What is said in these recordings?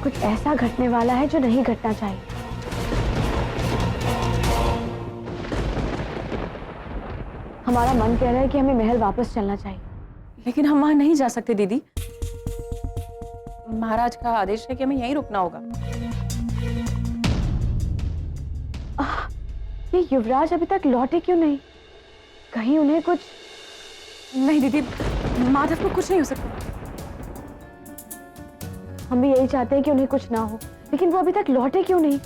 कुछ ऐसा घटने वाला है जो नहीं घटना चाहिए। हमारा मन कह रहा है कि हमें महल वापस चलना चाहिए। लेकिन हम वहां नहीं जा सकते दीदी। महाराज का आदेश है कि हमें यहीं रुकना होगा। ये युवराज अभी तक लौटे क्यों नहीं? कहीं उन्हें कुछ... नहीं दीदी, माधव को कुछ नहीं हो सकता। हम भी यही चाहते हैं कि उन्हें कुछ ना हो, लेकिन वो अभी तक लौटे क्यों नहीं?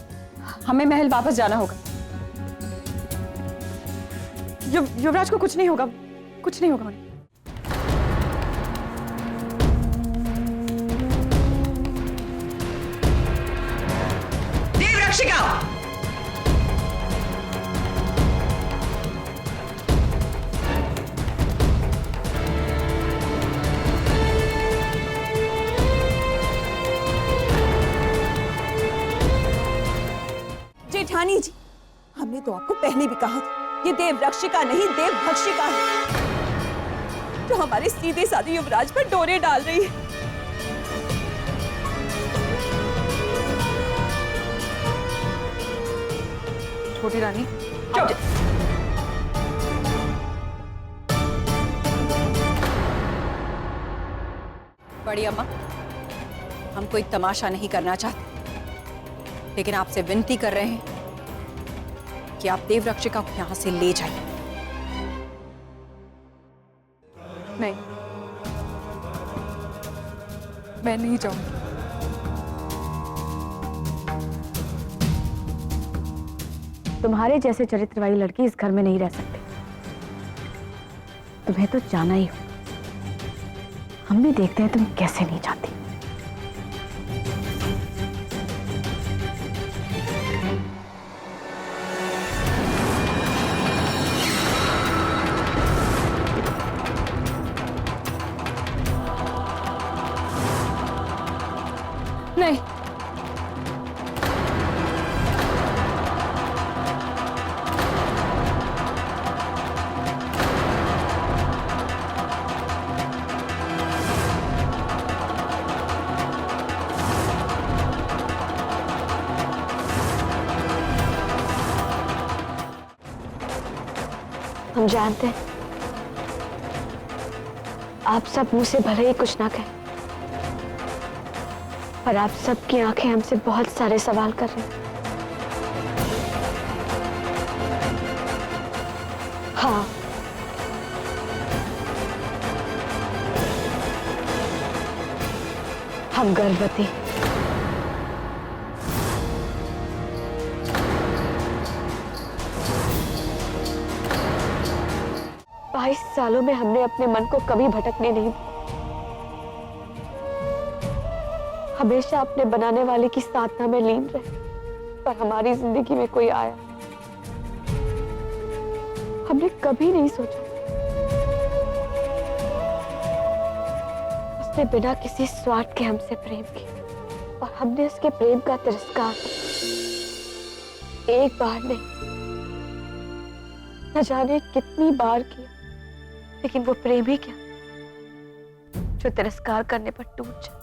हमें महल वापस जाना होगा। युवराज को कुछ नहीं होगा, कुछ नहीं होगा उन्हें। देवरक्षिका! जेठानी जी, हमने तो आपको पहले भी कहा था, ये देवरक्षिका नहीं देवभक्षिका है, जो हमारे सीधे साधे युवराज पर डोरे डाल रही है। छोटी रानी, बड़ी अम्मा, हम कोई तमाशा नहीं करना चाहते, लेकिन आपसे विनती कर रहे हैं कि आप देवरक्षिका को यहां से ले जाइए। नहीं, मैं नहीं जाऊंगी। तुम्हारे जैसे चरित्र वाली लड़की इस घर में नहीं रह सकती। तुम्हें तो जाना ही हो। हम भी देखते हैं तुम कैसे नहीं जाती। नहीं, हम जानते हैं आप सब मुंह से भले ही कुछ ना कहें, पर आप सबकी आंखें हमसे बहुत सारे सवाल कर रही हैं। हाँ, हम गर्भवती। 22 सालों में हमने अपने मन को कभी भटकने नहीं दिया। हमेशा अपने बनाने वाले की साधना में लीन रहे, पर हमारी जिंदगी में कोई आया, हमने कभी नहीं सोचा उसने बिना किसी स्वार्थ के हमसे प्रेम किया, और हमने उसके प्रेम का तिरस्कार एक बार नहीं, न जाने कितनी बार किया, लेकिन वो प्रेम ही क्या जो तिरस्कार करने पर टूट जाए।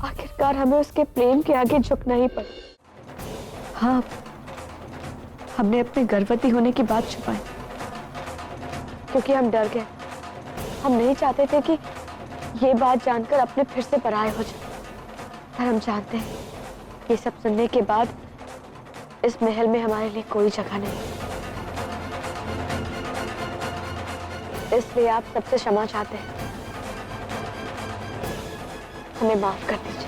आखिरकार हमें उसके प्रेम के आगे झुकना ही पड़ा। हाँ, हमने अपने गर्भवती होने की बात छुपाई क्योंकि हम डर गए। हम नहीं चाहते थे कि ये बात जानकर अपने फिर से पराये हो जाए, पर हम जानते हैं ये सब सुनने के बाद इस महल में हमारे लिए कोई जगह नहीं, इसलिए आप सबसे क्षमा चाहते हैं। हमें माफ कर दीजिए।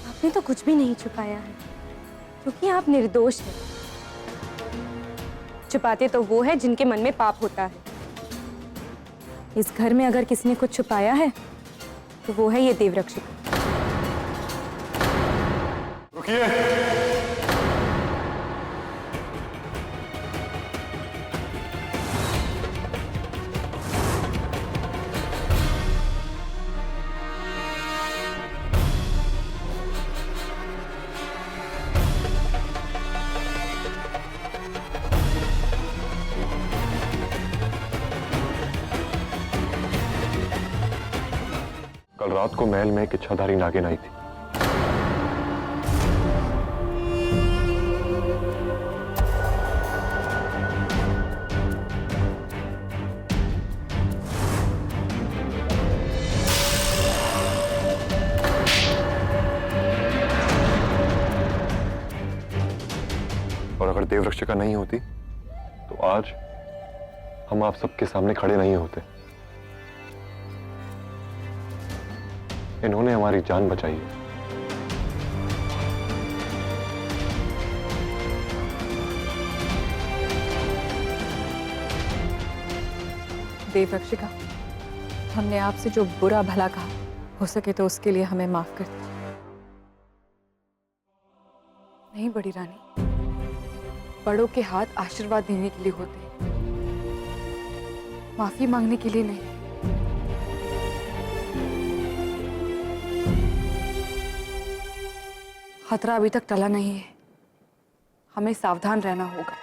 आपने तो कुछ भी नहीं छुपाया है, क्योंकि आप निर्दोष हैं। छुपाते तो वो है जिनके मन में पाप होता है। इस घर में अगर किसी ने कुछ छुपाया है तो वो है ये देवरक्षिका। रुकिए। रात को महल में एक इच्छाधारी नागिन आई थी। और अगर देवरक्षिका नहीं होती तो आज हम आप सबके सामने खड़े नहीं होते। इन्होंने हमारी जान बचाई है। देवरक्षिका, हमने आपसे जो बुरा भला कहा, हो सके तो उसके लिए हमें माफ कर दीजिए। नहीं बड़ी रानी, बड़ों के हाथ आशीर्वाद देने के लिए होते हैं, माफी मांगने के लिए नहीं। खतरा अभी तक टला नहीं है, हमें सावधान रहना होगा।